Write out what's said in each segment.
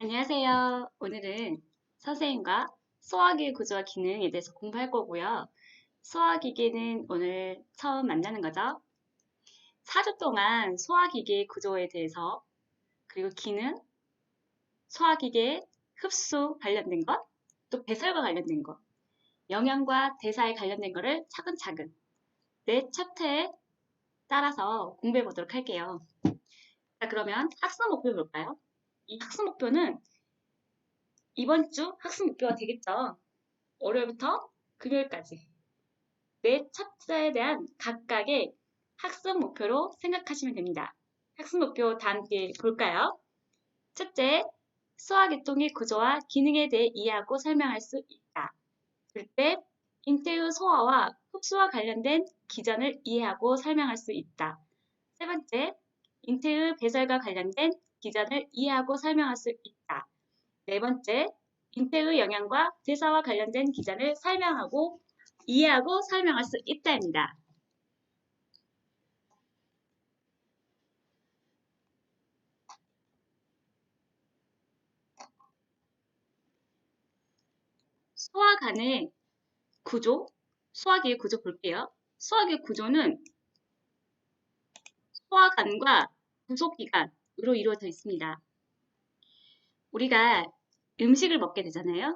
안녕하세요. 오늘은 선생님과 소화기 구조와 기능에 대해서 공부할 거고요. 소화기계는 오늘 처음 만나는 거죠. 4주 동안 소화기계 구조에 대해서 그리고 기능, 소화기계 흡수 관련된 것, 또 배설과 관련된 것, 영양과 대사에 관련된 거를 차근차근 내 챕터에 따라서 공부해 보도록 할게요. 자, 그러면 학습 목표 볼까요? 이 학습 목표는 이번 주 학습 목표가 되겠죠. 월요일부터 금요일까지 내 챕터에 대한 각각의 학습 목표로 생각하시면 됩니다. 학습 목표 다 함께 볼까요? 첫째, 소화계통의 구조와 기능에 대해 이해하고 설명할 수 있다. 둘째, 인체의 소화와 흡수와 관련된 기전을 이해하고 설명할 수 있다. 세 번째, 인체의 배설과 관련된 기전을 이해하고 설명할 수 있다. 네 번째, 인체의 영양과 대사와 관련된 기전을 이해하고 설명할 수 있다입니다. 소화관의 구조, 소화기의 구조 볼게요. 소화기의 구조는 소화관과 부속기관으로 이루어져 있습니다. 우리가 음식을 먹게 되잖아요.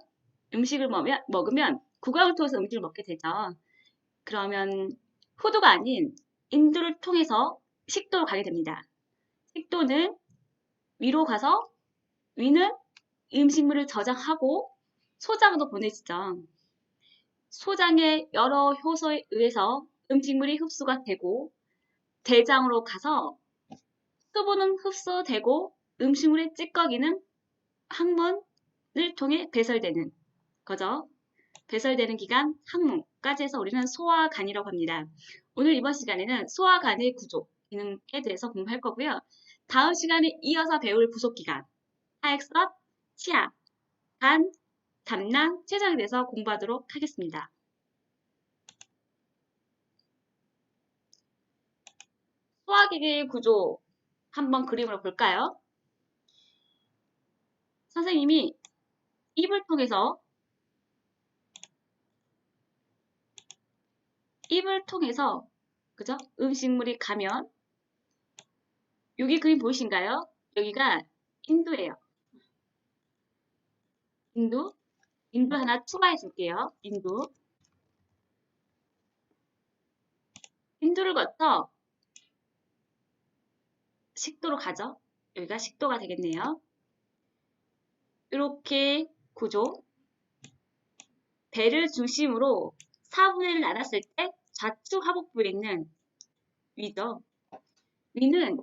음식을 먹으면 구강을 통해서 음식을 먹게 되죠. 그러면 호두가 아닌 인두를 통해서 식도로 가게 됩니다. 식도는 위로 가서 위는 음식물을 저장하고 소장으로 보내지죠. 소장의 여러 효소에 의해서 음식물이 흡수가 되고 대장으로 가서 수분은 흡수되고 음식물의 찌꺼기는 항문을 통해 배설되는 거죠. 배설되는 기관 항문까지 해서 우리는 소화관이라고 합니다. 오늘 이번 시간에는 소화관의 구조, 기능에 대해서 공부할 거고요. 다음 시간에 이어서 배울 부속기관, 하액섭, 치아, 간, 담낭, 췌장에 대해서 공부하도록 하겠습니다. 소화기계 구조 한번 그림으로 볼까요? 선생님이 입을 통해서 그죠? 음식물이 가면 여기 그림 보이신가요? 여기가 인두예요. 인두 하나 추가해 줄게요. 인두를 거쳐 식도로 가죠. 여기가 식도가 되겠네요. 이렇게 구조 배를 중심으로 4분의 1을 나눴을 때 좌측 하복부에 있는 위죠. 위는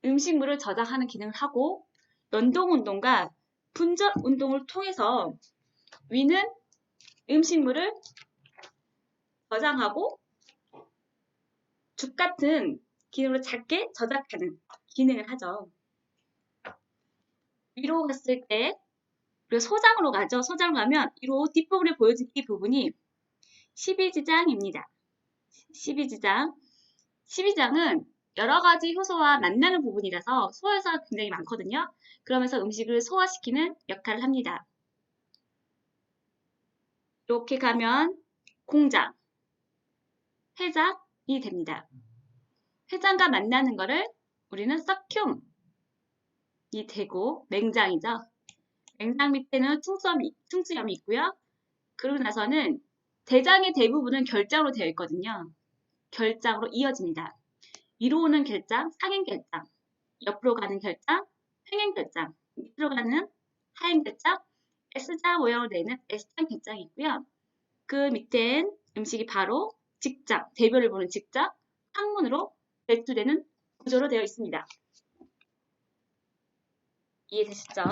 음식물을 저장하는 기능을 하고 연동운동과 분절운동을 통해서 위는 음식물을 저장하고 죽 같은 기능으로 작게 저장하는 기능을 하죠. 위로 갔을 때 그리고 소장으로 가죠. 소장으로 가면 위로 뒷부분에 보여진 이 부분이 12지장입니다. 12지장. 12지장은 여러 가지 효소와 만나는 부분이라서 소화효소가 굉장히 많거든요. 그러면서 음식을 소화시키는 역할을 합니다. 이렇게 가면 공장, 회장이 됩니다. 회장과 만나는 거를 우리는 서큐um이 되고 맹장이죠. 맹장 밑에는 충수염이 있고요. 그러고 나서는 대장의 대부분은 결장으로 되어 있거든요. 결장으로 이어집니다. 위로 오는 결장, 상행결장, 옆으로 가는 결장, 횡행결장, 밑으로 가는 하행결장, S자 모양으로 되어 있는 S장 결장이 있고요. 그 밑엔 음식이 바로 직장, 대변을 보는 직장, 항문으로 배출되는 구조로 되어 있습니다. 이해되시죠?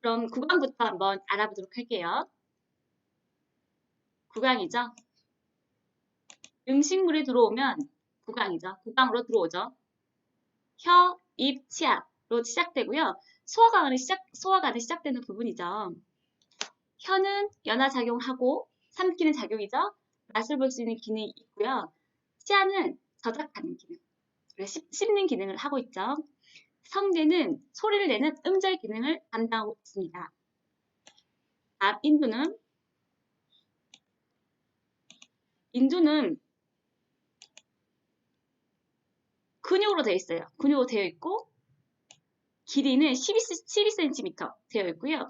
그럼 구강부터 한번 알아보도록 할게요. 구강이죠. 음식물이 들어오면 구강이죠. 구강으로 들어오죠. 혀, 입, 치아로 시작되고요. 소화관이 시작되는 부분이죠. 혀는 연화작용하고 삼키는 작용이죠. 맛을 볼 수 있는 기능이 있고요. 치아는 저작하는 기능, 씹는 기능을 하고 있죠. 성대는 소리를 내는 음절 기능을 담당하고 있습니다. 다음 인두는 근육으로 되어 있어요. 근육으로 되어 있고 길이는 12cm 되어 있고요.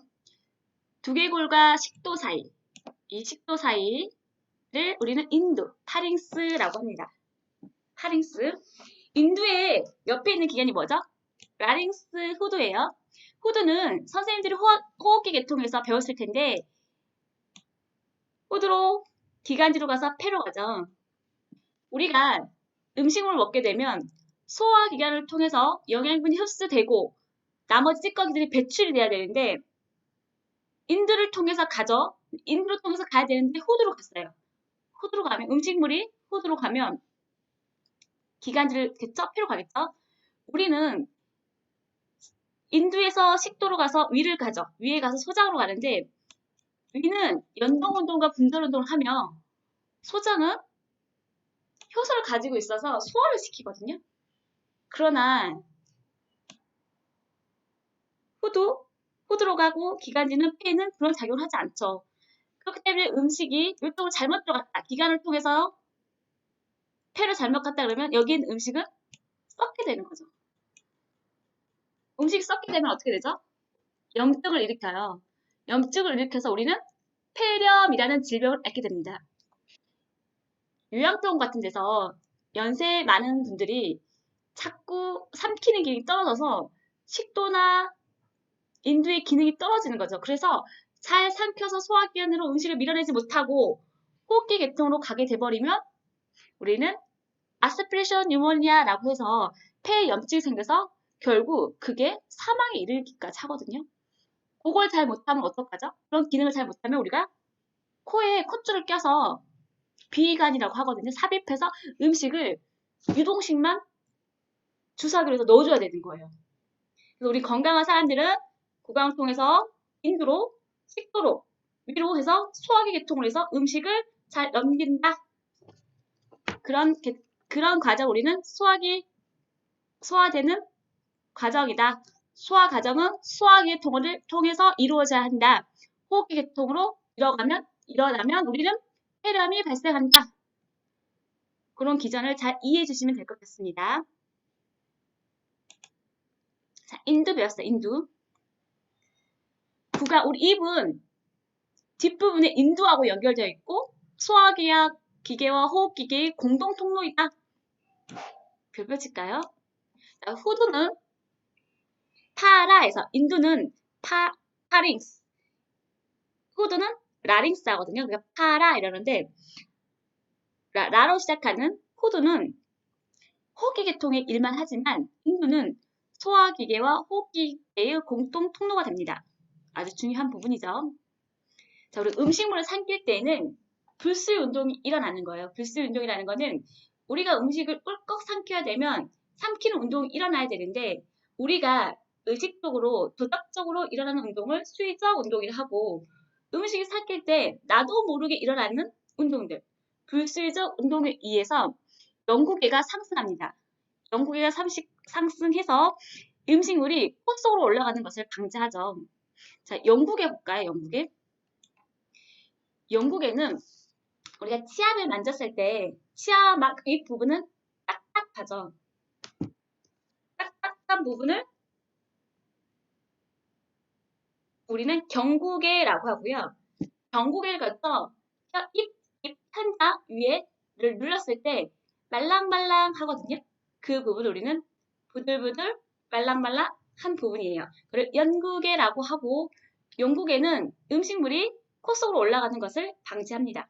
두개골과 식도 사이, 이 식도 사이를 우리는 인두, 파링스라고 합니다. 파링스. 인두의 옆에 있는 기관이 뭐죠? 라링스 후두예요. 후두는 선생님들이 호흡기 계통에서 배웠을 텐데 후두로 기관지로 가서 폐로 가죠. 우리가 음식을 먹게 되면 소화기관을 통해서 영양분이 흡수되고 나머지 찌꺼기들이 배출이 돼야 되는데 인두를 통해서 가죠. 인두를 통해서 가야 되는데 후두로 갔어요. 후두로 가면 음식물이 후두로 가면 기관지를 겠죠? 폐로 가겠죠? 우리는 인두에서 식도로 가서 위를 가죠. 위에 가서 소장으로 가는데 위는 연동운동과 분절운동을 하며 소장은 효소를 가지고 있어서 소화를 시키거든요. 그러나 후두로 가고 기관지는 폐는 그런 작용을 하지 않죠. 그렇기 때문에 음식이 이쪽으로 잘못 들어갔다. 기관을 통해서 폐로 잘못 갔다 그러면 여기 있는 음식은 썩게 되는 거죠. 음식이 썩게 되면 어떻게 되죠? 염증을 일으켜요. 염증을 일으켜서 우리는 폐렴이라는 질병을 앓게 됩니다. 요양병원 같은 데서 연세 많은 분들이 자꾸 삼키는 기능이 떨어져서 식도나 인두의 기능이 떨어지는 거죠. 그래서 잘 삼켜서 소화기관으로 음식을 밀어내지 못하고 호흡기 계통으로 가게 돼버리면 우리는 아스피레이션 뉴모니아라고 해서 폐에 염증이 생겨서 결국 그게 사망에 이르기까지 하거든요. 그걸 잘 못하면 어떡하죠? 그런 기능을 잘 못하면 우리가 코에 콧줄을 껴서 비위관이라고 하거든요. 삽입해서 음식을 유동식만 주사기로 해서 넣어줘야 되는 거예요. 그래서 우리 건강한 사람들은 구강을 통해서 인두로, 식도로, 위로 해서 소화기 계통을 해서 음식을 잘 넘긴다. 그런 과정 우리는 소화되는 과정이다. 소화 과정은 소화기 계통을 통해서 이루어져야 한다. 호흡기 계통으로 일어나면 우리는 폐렴이 발생한다. 그런 기전을 잘 이해해 주시면 될 것 같습니다. 자, 인두 배웠어요. 인두. 우리 입은 뒷부분에 인두하고 연결되어 있고 기계와 호흡기계의 공동 통로이다. 별표 칠까요? 자, 후두는 파라에서 인두는 파링스, 후두는 라링스 하거든요. 그러니까 파라 이러는데 라로 시작하는 후두는 호흡기 계통의 일만 하지만 인두는 소화기계와 호흡기계의 공동 통로가 됩니다. 아주 중요한 부분이죠. 자, 우리 음식물을 삼킬 때는 불술 운동이 일어나는 거예요. 불술 운동이라는 거는 우리가 음식을 꿀꺽 삼켜야 되면 삼키는 운동이 일어나야 되는데 우리가 의식적으로 도덕적으로 일어나는 운동을 수의적 운동이라 하고 음식을 삼킬 때 나도 모르게 일어나는 운동들 불수의적 운동에 의해서 영구계가 상승합니다. 영구계가 상승해서 음식물이 코 속으로 올라가는 것을 방지하죠. 자, 영구계 볼까요? 영구계. 영국에는 우리가 치아를 만졌을 때 치아 막 이 부분은 딱딱하죠. 딱딱한 부분을 우리는 경구개라고 하고요. 경구개를 갖서 입 한자 위에를 눌렀을 때 말랑말랑 하거든요. 그 부분을 우리는 부들부들 말랑말랑한 부분이에요. 그걸 연구개라고 하고 영국에는 음식물이 코 속으로 올라가는 것을 방지합니다.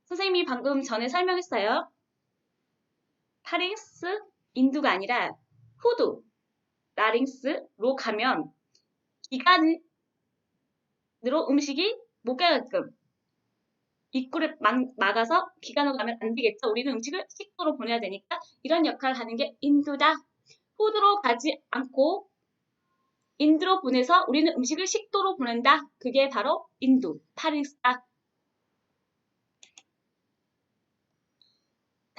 선생님이 방금 전에 설명했어요. 파링스, 인두가 아니라 후두, 라링스로 가면 기관으로 음식이 못 가게끔 입구를 막아서 기관으로 가면 안 되겠죠. 우리는 음식을 식도로 보내야 되니까 이런 역할을 하는 게 인두다. 후두로 가지 않고 인두로 보내서 우리는 음식을 식도로 보낸다. 그게 바로 인두, 파링스다.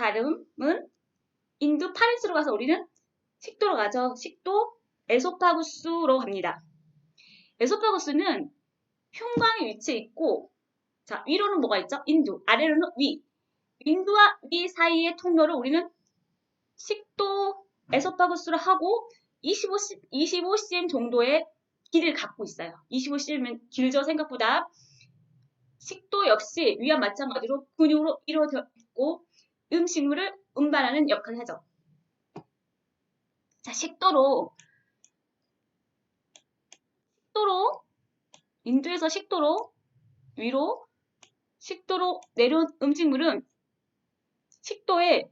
발음은 인두 파렌스로 가서 우리는 식도로 가죠. 식도, 에소파구스로 갑니다. 에소파구스는 흉곽의 위치에 있고, 자, 위로는 뭐가 있죠? 인두, 아래로는 위. 인두와 위 사이의 통로를 우리는 식도, 에소파구스로 하고 25cm 정도의 길이를 갖고 있어요. 25cm면 길죠, 생각보다. 식도 역시 위와 마찬가지로 근육으로 이루어져 있고 음식물을 운반하는 역할을 하죠. 자, 식도로 인두에서 식도로 위로 식도로 내려온 음식물은 식도에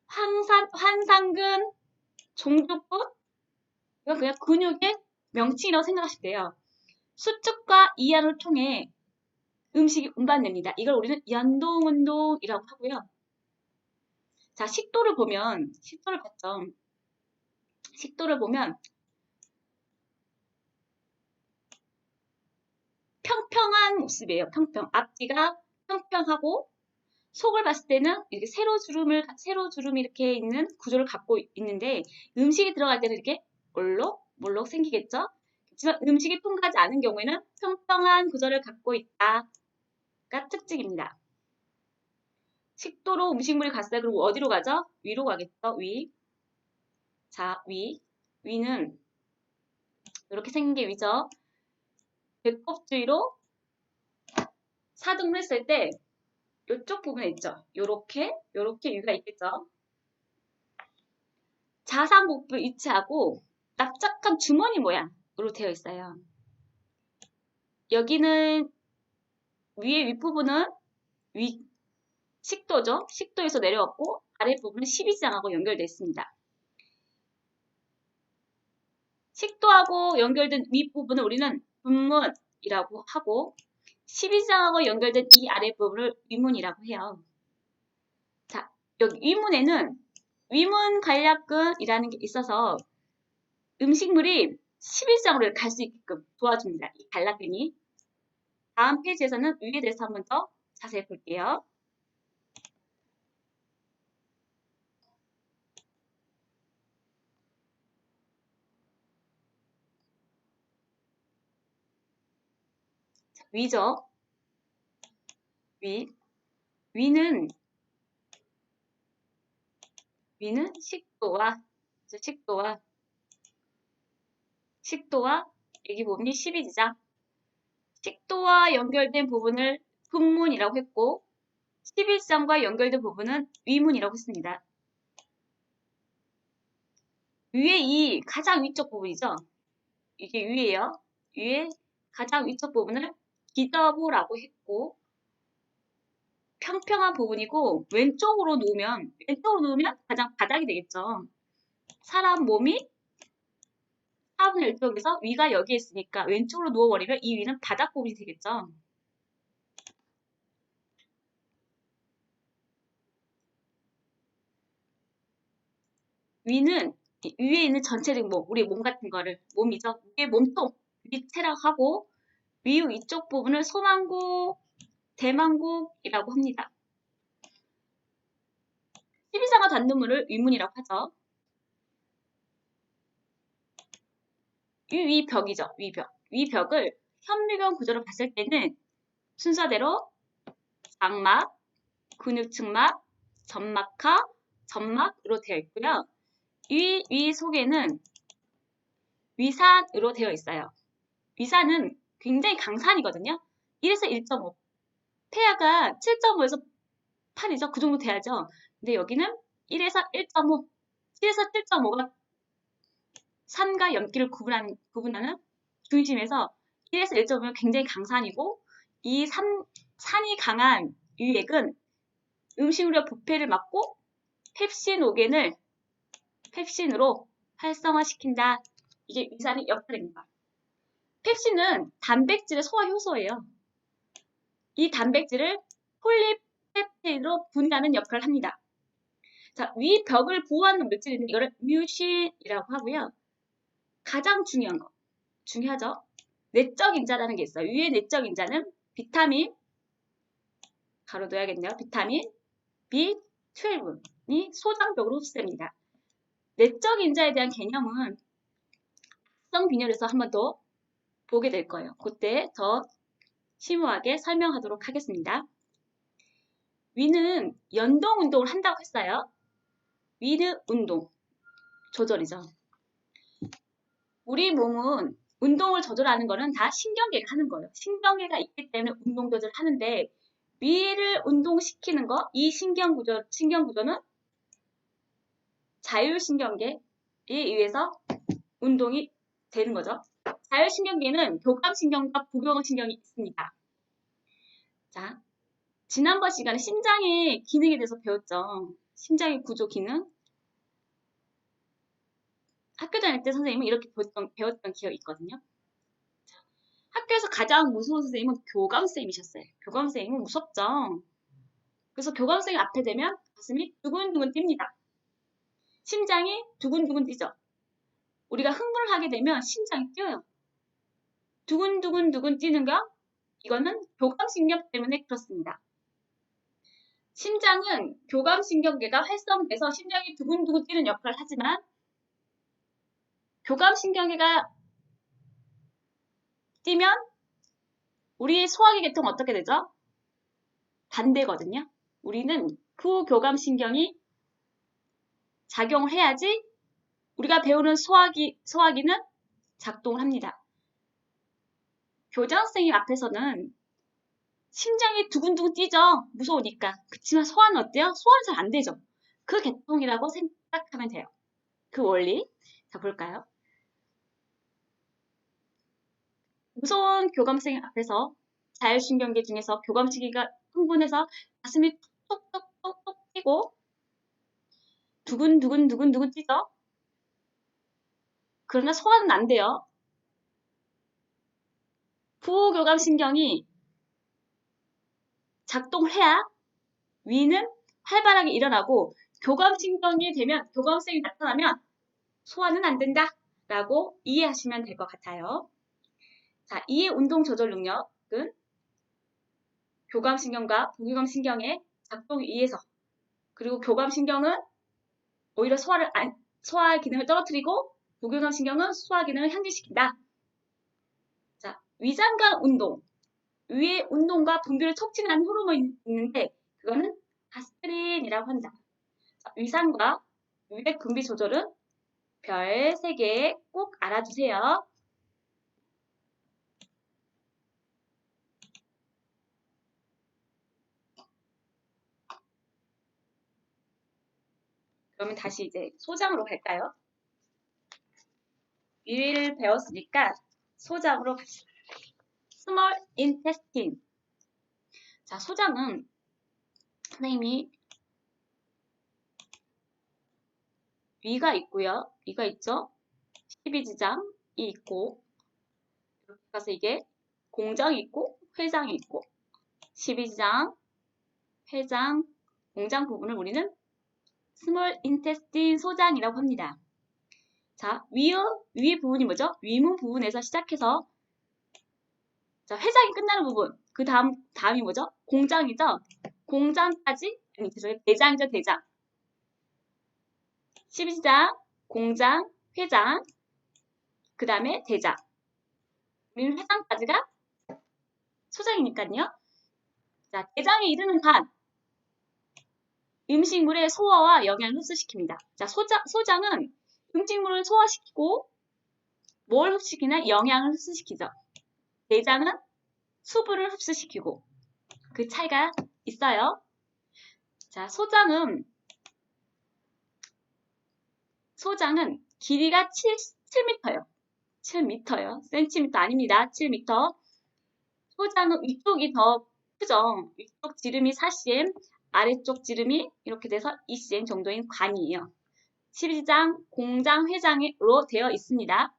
환상근, 종족부, 이건 그냥 근육의 명칭이라고 생각하시면 돼요. 수축과 이완을 통해 음식이 운반됩니다. 이걸 우리는 연동운동이라고 하고요. 자, 식도를 봤죠. 식도를 보면 평평한 모습이에요. 평평. 앞뒤가 평평하고 속을 봤을 때는 이렇게 세로주름이 이렇게 있는 구조를 갖고 있는데 음식이 들어갈 때는 이렇게 몰록 생기겠죠? 그렇지만 음식이 통과하지 않은 경우에는 평평한 구조를 갖고 있다가 특징입니다. 식도로 음식물이 갔어요. 그리고 어디로 가죠? 위로 가겠죠? 위. 자, 위는 이렇게 생긴 게 위죠. 배꼽 주위로 사등을 했을 때 이쪽 부분에 있죠. 요렇게 위가 있겠죠. 자상복부를 위치하고 납작한 주머니 모양으로 되어 있어요. 여기는 위에 윗부분은 식도죠. 식도에서 내려왔고 아랫부분은 십이지장하고 연결되어 있습니다. 식도하고 연결된 윗부분을 우리는 분문이라고 하고 십이지장하고 연결된 이 아랫부분을 위문이라고 해요. 자, 여기 위문에는 위문관략근이라는 게 있어서 음식물이 십이지장으로 갈 수 있게끔 도와줍니다. 이 관략근이. 다음 페이지에서는 위에 대해서 한 번 더 자세히 볼게요. 자, 위죠. 위는 식도와 여기 부분이 십이지장. 식도와 연결된 부분을 분문이라고 했고 십이지장과 연결된 부분은 위문이라고 했습니다. 위에 이 가장 위쪽 부분이죠. 이게 위에요. 위에 가장 위쪽 부분을 기저부라고 했고 평평한 부분이고 왼쪽으로 놓으면 가장 바닥이 되겠죠. 사람 몸이 4분의 1쪽에서 위가 여기에 있으니까 왼쪽으로 누워버리면 이 위는 바닥 부분이 되겠죠. 위에 있는 전체적인 우리 몸 같은 거를 몸이죠. 위에 몸통 위체라고 하고 위쪽 부분을 소망국, 대망국이라고 합니다. 십이장과 단두문을 위문이라고 하죠. 위벽이죠. 위벽을 현미경 구조로 봤을 때는 순서대로 장막, 근육층막, 점막하, 점막으로 되어 있고요. 위 속에는 위산으로 되어 있어요. 위산은 굉장히 강산이거든요. 1에서 1.5. 폐하가 7.5에서 8이죠. 그 정도 돼야죠. 근데 여기는 1에서 1.5, 7에서 7.5가 산과 염기를 구분하는 중심에서 1에서 1.5는 굉장히 강산이고 이 산이 강한 유액은 음식물의 부패를 막고 펩신으로 활성화시킨다. 이게 위산의 역할입니다. 펩신은 단백질의 소화 효소예요. 이 단백질을 폴리펩티드로 분해하는 역할을 합니다. 자, 위 벽을 보호하는 물질인데 이거를 뮤신이라고 하고요. 가장 중요하죠. 내적 인자라는 게 있어요. 위의 내적 인자는 비타민, 가로 둬야겠네요. 비타민, B, 12이 소장벽으로 흡수됩니다. 내적 인자에 대한 개념은 합성 빈혈에서 한 번 더 보게 될 거예요. 그때 더 심오하게 설명하도록 하겠습니다. 위는 연동 운동을 한다고 했어요. 위는 운동 조절이죠. 우리 몸은 운동을 조절하는 거는 다 신경계가 하는 거예요. 신경계가 있기 때문에 운동 조절을 하는데 위를 운동시키는 거, 이 신경구조는 자율신경계에 의해서 운동이 되는 거죠. 자율신경계는 교감신경과 부교감신경이 있습니다. 자, 지난번 시간에 심장의 기능에 대해서 배웠죠. 심장의 구조 기능. 학교 다닐 때 선생님은 이렇게 배웠던 기억이 있거든요. 학교에서 가장 무서운 선생님은 교감선생님이셨어요. 교감선생님은 무섭죠. 그래서 교감선생님 앞에 되면 가슴이 두근두근 뜁니다. 심장이 두근두근 뛰죠. 우리가 흥분을 하게 되면 심장이 뛰어요. 두근두근 뛰는 거, 이거는 교감신경 때문에 그렇습니다. 심장은 교감신경계가 활성돼서 심장이 두근두근 뛰는 역할을 하지만 교감신경계가 뛰면 우리의 소화기 계통은 어떻게 되죠? 반대거든요. 우리는 부교감신경이 작용을 해야지 우리가 배우는 소화기는 작동을 합니다. 교장 선생님 앞에서는 심장이 두근두근 뛰죠. 무서우니까. 그치만 소화는 어때요? 소화는 잘 안 되죠. 그 계통이라고 생각하면 돼요. 그 원리. 자, 볼까요? 무서운 교감 선생님 앞에서 자율신경계 중에서 교감시기가 흥분해서 가슴이 톡톡톡톡 뛰고 두근두근 뛰죠. 그러나 소화는 안 돼요. 부교감신경이 작동을 해야 위는 활발하게 일어나고 교감신경이 되면 교감성이 나타나면 소화는 안 된다 라고 이해하시면 될 것 같아요. 자, 이 운동 조절 능력은 교감신경과 부교감신경의 작동에 의해서 그리고 교감신경은 오히려 소화 기능을 떨어뜨리고 부교감신경은 소화 기능을 향진시킨다. 자, 위장관 운동. 위의 운동과 분비를 촉진하는 호르몬이 있는데 그거는 가스트린이라고 한다. 자, 위상과 위액 분비 조절은 별 3개 꼭 알아두세요. 그러면 다시 이제 소장으로 갈까요? 위를 배웠으니까 소장으로 갑시다. Small intestine. 자, 소장은 선생님이 위가 있고요. 위가 있죠? 12지장이 있고 이렇게 가서 이게 공장이 있고 회장이 있고 12지장, 회장, 공장 부분을 우리는 스몰 인테스틴 소장이라고 합니다. 자, 위 부분이 뭐죠? 위문 부분에서 시작해서 자, 회장이 끝나는 부분. 그 다음이 뭐죠? 공장이죠? 공장까지, 아니, 죄송해요. 대장이죠, 대장. 12지장, 공장, 회장, 그 다음에 대장. 우리는 회장까지가 소장이니까요. 자, 대장에 이르는 간. 음식물의 소화와 영양을 흡수시킵니다. 자, 소장은 음식물을 소화시키고 뭘 흡수시키나? 영양을 흡수시키죠. 내장은 수분을 흡수시키고 그 차이가 있어요. 자, 소장은 길이가 7m예요. 7m요. 센티미터 아닙니다. 7m. 소장은 위쪽이 더 크죠. 위쪽 지름이 4cm, 아래쪽 지름이 이렇게 돼서 2cm 정도인 관이에요. 12장, 공장, 회장으로 되어 있습니다.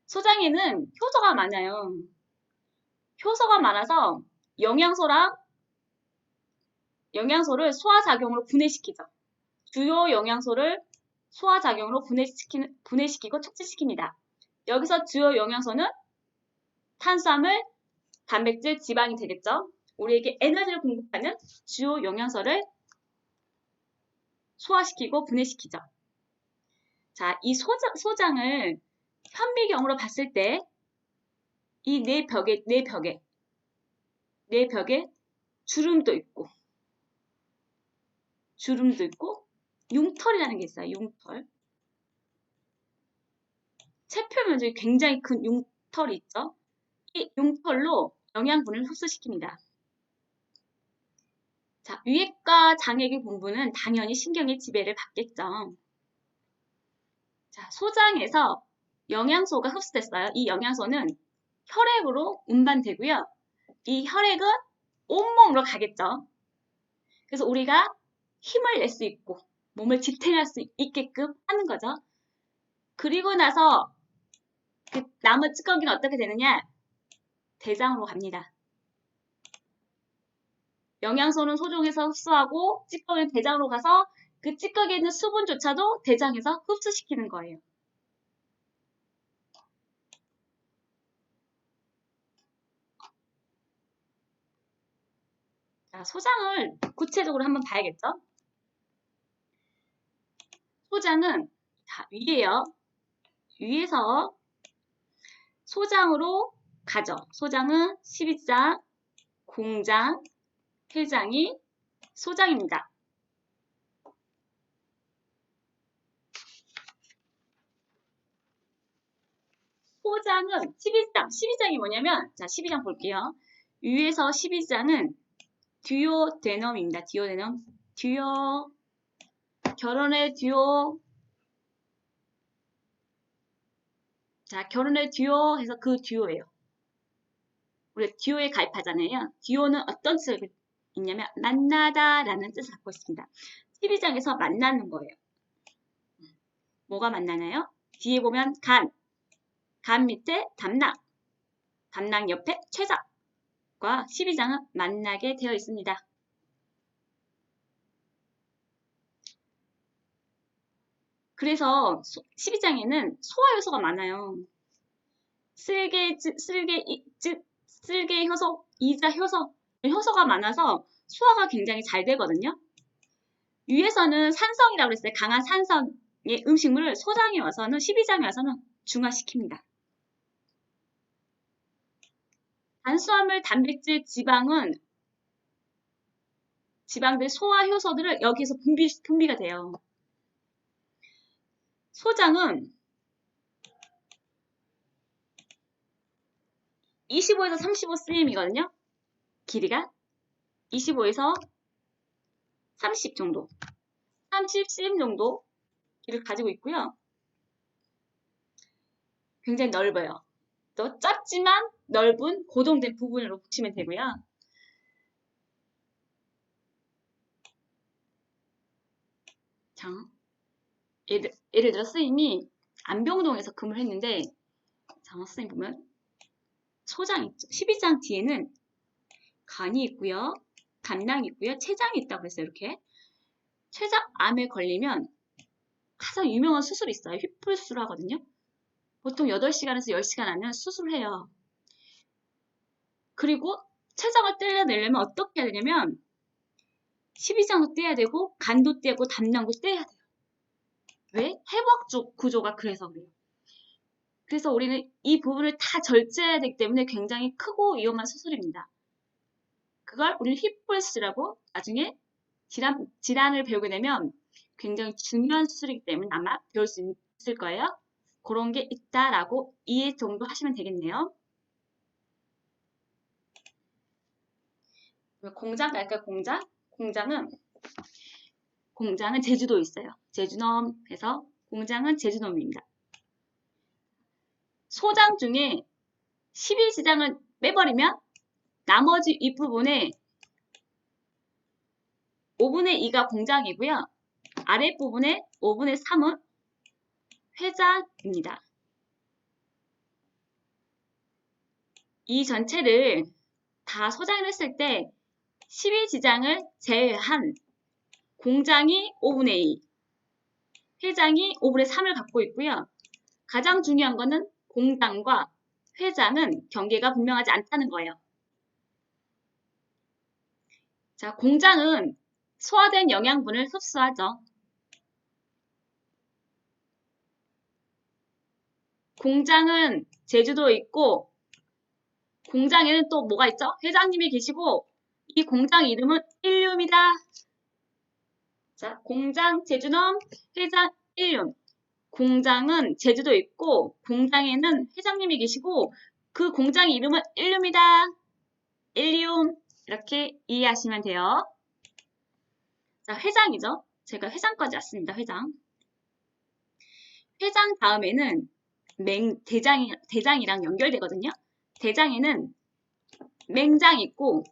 소장에는 효소가 많아요. 효소가 많아서 영양소를 소화작용으로 분해시키죠. 주요 영양소를 소화작용으로 분해시키고 촉진시킵니다. 여기서 주요 영양소는 탄수화물, 단백질, 지방이 되겠죠. 우리에게 에너지를 공급하는 주요 영양소를 소화시키고 분해시키죠. 자, 이 소장을 현미경으로 봤을 때 이 네 벽에 주름도 있고 융털이라는 게 있어요. 융털. 체표 면적이 굉장히 큰 융털이 있죠. 이 융털로 영양분을 흡수시킵니다. 자, 위액과 장액의 분부는 당연히 신경의 지배를 받겠죠. 자, 소장에서 영양소가 흡수됐어요. 이 영양소는 혈액으로 운반되고요. 이 혈액은 온몸으로 가겠죠. 그래서 우리가 힘을 낼 수 있고 몸을 지탱할 수 있게끔 하는 거죠. 그리고 나서 그 남은 찌꺼기는 어떻게 되느냐? 대장으로 갑니다. 영양소는 소종에서 흡수하고 찌꺼기는 대장으로 가서 그 찌꺼기에 있는 수분조차도 대장에서 흡수시키는 거예요. 자, 소장을 구체적으로 한번 봐야겠죠? 소장은 자, 위에서 소장으로 가죠. 소장은 12장, 공장, 회장이 소장입니다. 소장은 12장이 뭐냐면, 자, 12장 볼게요. 위에서 12장은 듀오데넘입니다. 결혼의 듀오. 자, 결혼의 듀오 해서 그 듀오예요. 우리 듀오에 가입하잖아요. 듀오는 어떤 뜻을 있냐면, 만나다라는 뜻을 갖고 있습니다. 12장에서 만나는 거예요. 뭐가 만나나요? 뒤에 보면 간 밑에 담낭 옆에 최작과 12장은 만나게 되어 있습니다. 그래서 12장에는 소화 요소가 많아요. 쓸개, 효소, 이자 효소가 많아서 소화가 굉장히 잘 되거든요. 위에서는 산성이라고 그랬어요. 강한 산성의 음식물을 소장에 와서는 12장에 와서는 중화시킵니다. 탄수화물, 단백질, 지방들 소화 효소들을 여기서 분비가 돼요. 소장은 25에서 35cm이거든요. 길이가 25에서 30 정도, 30cm 정도 길이를 가지고 있고요. 굉장히 넓어요. 또 짧지만 넓은 고정된 부분으로 붙이면 되고요. 자, 예를 들어 선생님이 안병동에서 근무를 했는데, 자, 선생님 보면 소장 있죠. 12장 뒤에는 간이 있고요. 담낭이 있고요. 췌장이 있다고 했어요. 이렇게. 췌장암에 걸리면 가장 유명한 수술이 있어요. 휘플수술 하거든요. 보통 8시간에서 10시간 안에 수술을 해요. 그리고 췌장을 떼려내려면 어떻게 해야 되냐면 12장도 떼야 되고 간도 떼고 담낭도 떼야 돼요. 왜? 회복 구조가 그래서 그래요. 그래서 우리는 이 부분을 다 절제해야 되기 때문에 굉장히 크고 위험한 수술입니다. 그걸 우리는 휘플수술이라고 나중에 질환을 배우게 되면 굉장히 중요한 수술이기 때문에 아마 배울 수 있을 거예요. 그런 게 있다라고 이해 정도 하시면 되겠네요. 공장 갈까요? 공장은 제주도에 있어요. 제주놈에서 공장은 제주놈입니다. 소장 중에 11지장을 빼버리면 나머지 윗부분에 5분의 2가 공장이고요. 아랫부분에 5분의 3은 회장입니다. 이 전체를 다 소장을 했을 때 12지장을 제외한 공장이 5분의 2, 회장이 5분의 3을 갖고 있고요. 가장 중요한 거는 공장과 회장은 경계가 분명하지 않다는 거예요. 자, 공장은 소화된 영양분을 흡수하죠. 공장은 제주도에 있고 공장에는 또 뭐가 있죠? 회장님이 계시고 이 공장 이름은 일륨이다. 자, 공장 제주넘 회장 일륨. 공장은 제주도에 있고 공장에는 회장님이 계시고 그 공장 이름은 일륨이다. 일륨. 이렇게 이해하시면 돼요. 자, 회장이죠. 제가 회장까지 왔습니다. 회장. 회장 다음에는 대장이랑 연결되거든요. 대장에는 맹장이 있고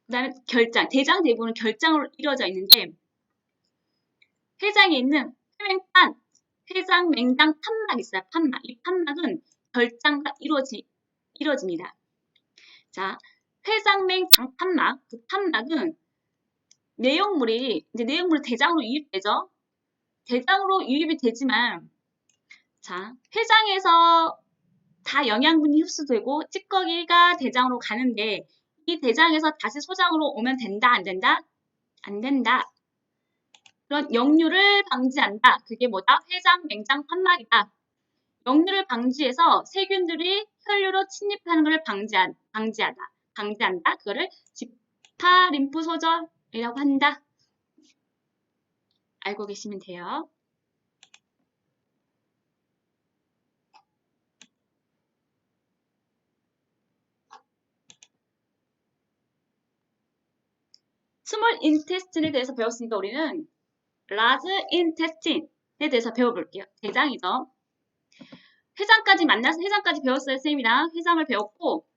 그 다음에 결장, 대장 대부분은 결장으로 이루어져 있는데 회장에 있는 회맹판, 회장, 맹장, 판막이 있어요. 판막. 이 판막은 결장과 이루어집니다. 자, 회장, 맹장, 판막. 그 판막은 내용물이 대장으로 유입되죠. 대장으로 유입이 되지만 자, 회장에서 다 영양분이 흡수되고 찌꺼기가 대장으로 가는데 이 대장에서 다시 소장으로 오면 된다, 안 된다? 안 된다. 그런 역류를 방지한다. 그게 뭐다? 회장, 맹장, 판막이다. 역류를 방지해서 세균들이 혈류로 침입하는 것을 방지한다. 그거를 지파 림프 소절이라고 한다. 알고 계시면 돼요. 스몰 인테스틴에 대해서 배웠으니까 우리는 라즈 인테스틴에 대해서 배워볼게요. 대장이죠. 회장까지 배웠어요, 쌤이랑. 회장을 배웠고,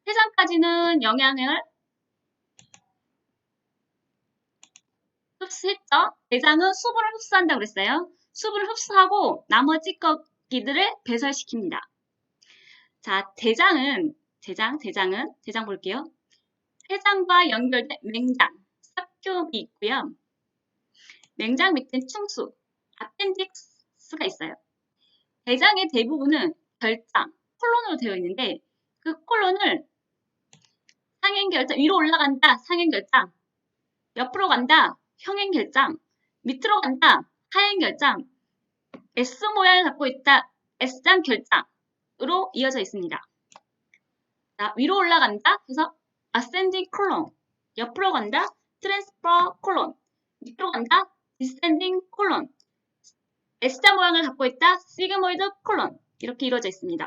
회장까지는 영양을 흡수했죠. 대장은 수분을 흡수한다고 그랬어요. 수분을 흡수하고 나머지 찌꺼기들을 배설시킵니다. 자, 대장 볼게요. 회장과 연결된 맹장, 삽균이 있고요. 맹장 밑엔 충수, 아펜딕스가 있어요. 대장의 대부분은 결장, 콜론으로 되어 있는데 그 콜론을 상행결장, 위로 올라간다, 상행결장, 옆으로 간다, 형행결장, 밑으로 간다, 하행결장, S 모양을 갖고 있다, S장 결장으로 이어져 있습니다. 자, 위로 올라간다, 그래서 ascending colon, 옆으로 간다, transfer colon, 밑으로 간다, descending colon, S자 모양을 갖고 있다, sigmoid colon, 이렇게 이루어져 있습니다.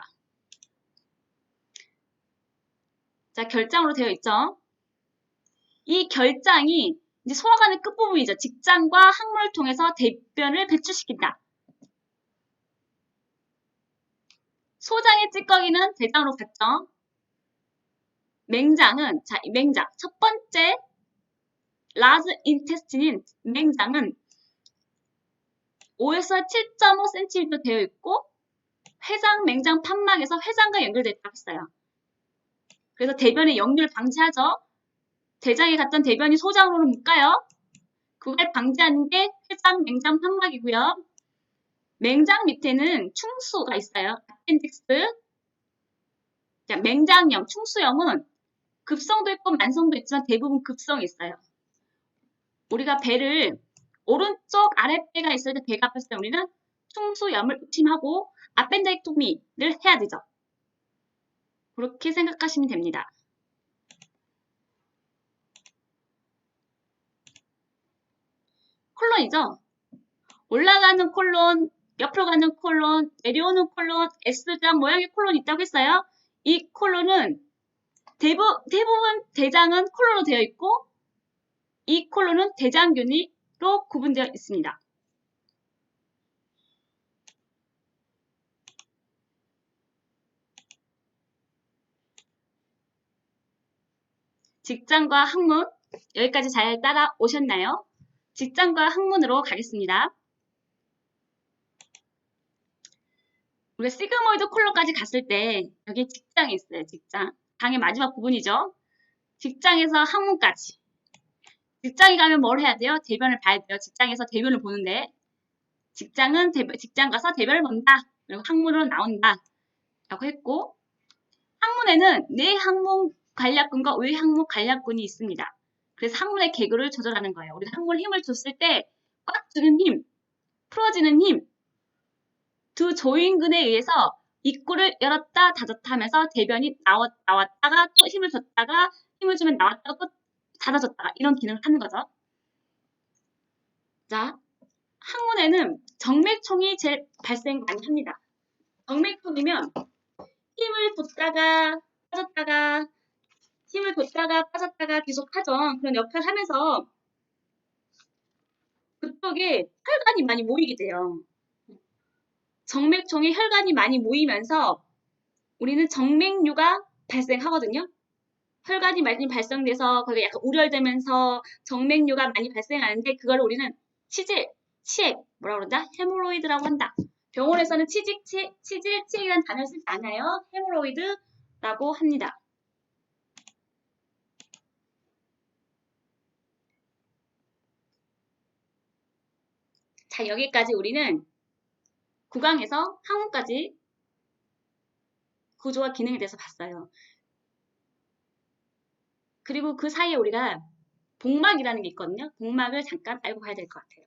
자, 결장으로 되어 있죠. 이 결장이 이제 소화관의 끝부분이죠. 직장과 항문을 통해서 대변을 배출시킨다. 소장의 찌꺼기는 대장으로 갔죠. 맹장은, 자, 맹장. 첫 번째, 라즈 인테스틴인 맹장은 5에서 7.5cm 되어 있고, 회장, 맹장, 판막에서 회장과 연결됐다고 했어요. 그래서 대변의 역류를 방지하죠. 대장에 갔던 대변이 소장으로 못 가요. 그걸 방지하는 게 회장, 맹장, 판막이고요. 맹장 밑에는 충수가 있어요. 아펜딕스. 자, 맹장염, 충수염은 급성도 있고 만성도 있지만 대부분 급성이 있어요. 우리가 배를 오른쪽 아랫배가 있을 때 배가 아팠을 때 우리는 충수염을 의심하고 아펜다이토미를 해야 되죠. 그렇게 생각하시면 됩니다. 콜론이죠. 올라가는 콜론, 옆으로 가는 콜론, 내려오는 콜론, S자 모양의 콜론이 있다고 했어요. 이 콜론은 대부분 대장은 콜론으로 되어 있고 이 콜론은 대장균으로 구분되어 있습니다. 직장과 학문, 여기까지 잘 따라오셨나요? 직장과 학문으로 가겠습니다. 우리가 시그모이드 콜론까지 갔을 때 여기 직장이 있어요. 직장. 강의 마지막 부분이죠. 직장에서 학문까지. 직장에 가면 뭘 해야 돼요? 대변을 봐야 돼요. 직장에서 대변을 보는데 직장 가서 대변을 본다. 그리고 학문으로 나온다. 라고 했고 학문에는 내학문 간략근과 외학문 간략근이 있습니다. 그래서 학문의 계급을 조절하는 거예요. 우리가 학문에 힘을 줬을 때 꽉 주는 힘, 풀어지는 힘, 두 조인근에 의해서 입구를 열었다 닫았다 하면서 대변이 나왔다가 또 힘을 줬다가 힘을 주면 나왔다가 또 닫아줬다가 이런 기능을 하는 거죠. 자, 항문에는 정맥총이 제일 발생 많이 합니다. 정맥총이면 힘을 줬다가 빠졌다가 힘을 줬다가 빠졌다가 계속 하죠. 그런 역할을 하면서 그쪽에 혈관이 많이 모이게 돼요. 정맥총에 혈관이 많이 모이면서 우리는 정맥류가 발생하거든요. 혈관이 많이 발생돼서 거기가 약간 우려되면서 정맥류가 많이 발생하는데 그걸 우리는 치질, 치액, 뭐라 그러자? 헤모로이드라고 한다. 병원에서는 치질, 치액이라는 단어를 쓰지 않아요. 헤모로이드라고 합니다. 자, 여기까지 우리는 구강에서 항문까지 구조와 기능에 대해서 봤어요. 그리고 그 사이에 우리가 복막이라는 게 있거든요. 복막을 잠깐 알고 가야 될 것 같아요.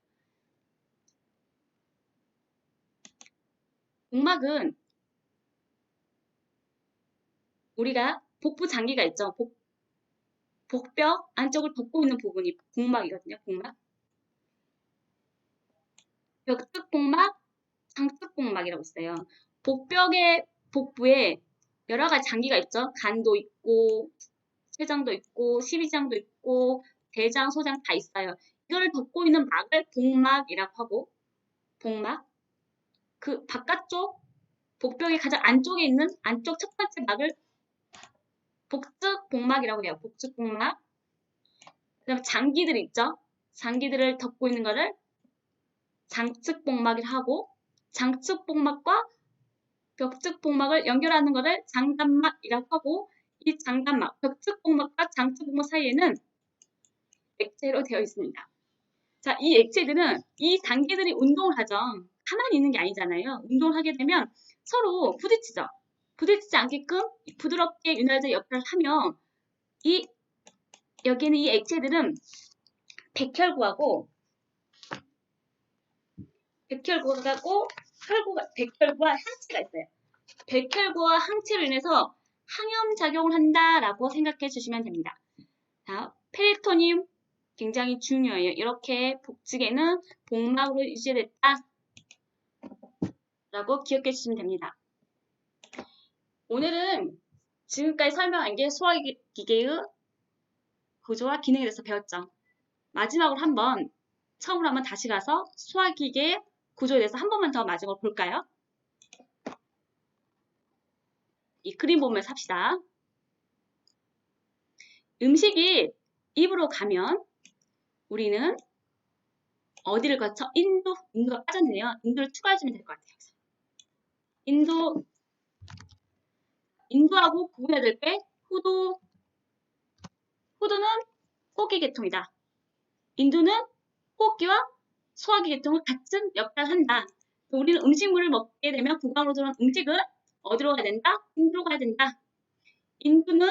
복막은 우리가 복부 장기가 있죠. 복뼈 안쪽을 덮고 있는 부분이 복막이거든요. 복막. 벽측복막, 장측복막이라고 있어요. 복부에 여러 가지 장기가 있죠. 간도 있고, 췌장도 있고, 십이장도 있고, 대장, 소장 다 있어요. 이걸 덮고 있는 막을 복막이라고 하고, 복막. 그 바깥쪽, 복벽의 가장 안쪽에 있는 안쪽 첫 번째 막을 복측복막이라고 해요. 복측복막. 그 다음에 장기들 있죠. 장기들을 덮고 있는 거를 장측복막이라고 하고, 장측복막과 벽측복막을 연결하는 것을 장단막이라고 하고, 이 장단막, 벽측복막과 장측복막 사이에는 액체로 되어 있습니다. 자, 이 액체들은 이 장기들이 운동을 하죠. 가만히 있는 게 아니잖아요. 운동을 하게 되면 서로 부딪히죠. 부딪히지 않게끔 부드럽게 윤활제 역할을 하며 여기는 이 액체들은 백혈구하고 백혈구와 항체가 있어요. 백혈구와 항체로 인해서 항염작용을 한다라고 생각해 주시면 됩니다. 자, 페리토늄 굉장히 중요해요. 이렇게 복직에는 복막으로 유지됐다 라고 기억해 주시면 됩니다. 오늘은 지금까지 설명한 게 소화기계의 구조와 기능에 대해서 배웠죠. 마지막으로 처음으로 한번 다시 가서 소화기계의 구조에 대해서 한 번만 더 마지막으로 볼까요? 이 그림 보면서 합시다. 음식이 입으로 가면 우리는 어디를 거쳐? 인도가 빠졌네요. 인도를 추가해주면 될 것 같아요. 인도하고 구분해야 될 게 후두는 호기 계통이다. 인두는 호기와 소화기 계통을 같은 역할을 한다. 우리는 음식물을 먹게 되면 구강으로 들어온 음식은 어디로 가야 된다? 인두로 가야 된다. 인두는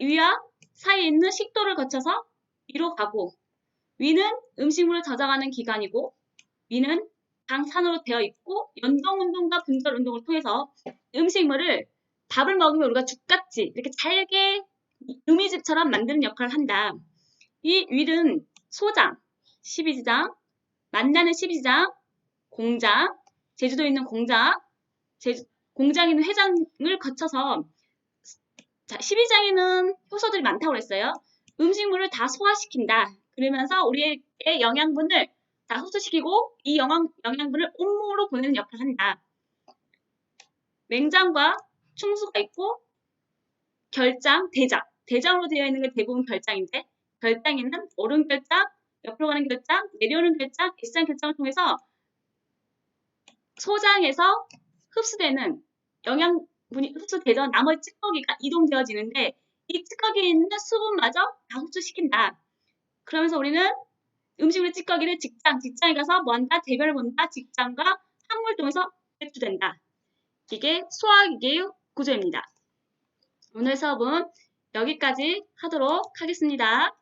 위와 사이에 있는 식도를 거쳐서 위로 가고 위는 음식물을 저장하는 기관이고 위는 방산으로 되어 있고 연동운동과 분절운동을 통해서 음식물을 밥을 먹으면 우리가 죽같이 이렇게 잘게 누미집처럼 만드는 역할을 한다. 이 위는 소장, 12지장, 만나는 12지장, 공장, 제주도에 있는 공장에 있는 회장을 거쳐서 12장에는 효소들이 많다고 그랬어요. 음식물을 다 소화시킨다. 그러면서 우리의 영양분을 다 흡수시키고 이 영양분을 온몸으로 보내는 역할을 한다. 맹장과 충수가 있고 결장, 대장으로 되어 있는 게 대부분 결장인데 결장에는 오른결장, 옆으로 가는 결장, 내려오는 결장, S장 결장을 통해서 소장에서 흡수되는 영양분이 흡수되던 나머지 찌꺼기가 이동되어지는데 이 찌꺼기에 있는 수분마저 다 흡수시킨다. 그러면서 우리는 음식물의 찌꺼기를 직장에 가서 뭐 한다? 대변을 본다. 직장과 항문을 통해서 배출된다. 이게 소화기계의 구조입니다. 오늘 수업은 여기까지 하도록 하겠습니다.